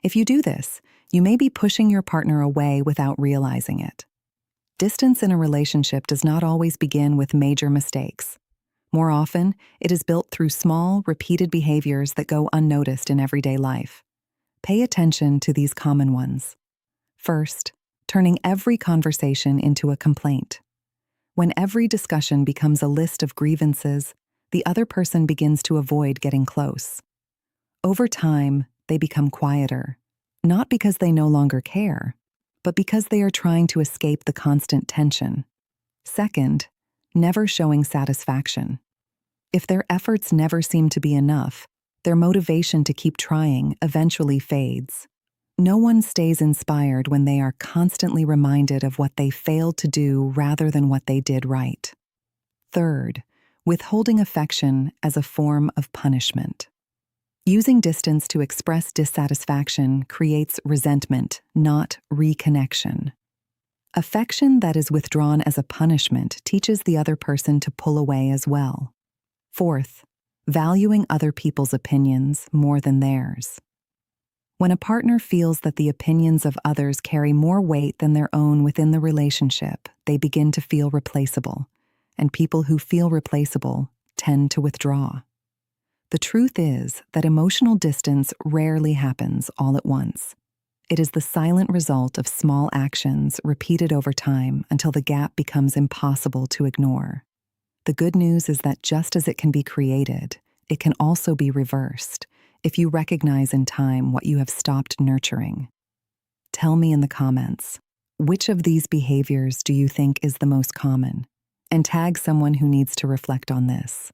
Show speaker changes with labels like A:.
A: If you do this, you may be pushing your partner away without realizing it. Distance in a relationship does not always begin with major mistakes. More often, it is built through small, repeated behaviors that go unnoticed in everyday life. Pay attention to these common ones. First, turning every conversation into a complaint. When every discussion becomes a list of grievances, the other person begins to avoid getting close. Over time, they become quieter, not because they no longer care, but because they are trying to escape the constant tension. Second, never showing satisfaction. If their efforts never seem to be enough, their motivation to keep trying eventually fades. No one stays inspired when they are constantly reminded of what they failed to do rather than what they did right. Third, withholding affection as a form of punishment. Using distance to express dissatisfaction creates resentment, not reconnection. Affection that is withdrawn as a punishment teaches the other person to pull away as well. Fourth, valuing other people's opinions more than theirs. When a partner feels that the opinions of others carry more weight than their own within the relationship, they begin to feel replaceable, and people who feel replaceable tend to withdraw. The truth is that emotional distance rarely happens all at once. It is the silent result of small actions repeated over time until the gap becomes impossible to ignore. The good news is that just as it can be created, it can also be reversed if you recognize in time what you have stopped nurturing. Tell me in the comments, which of these behaviors do you think is the most common? And tag someone who needs to reflect on this.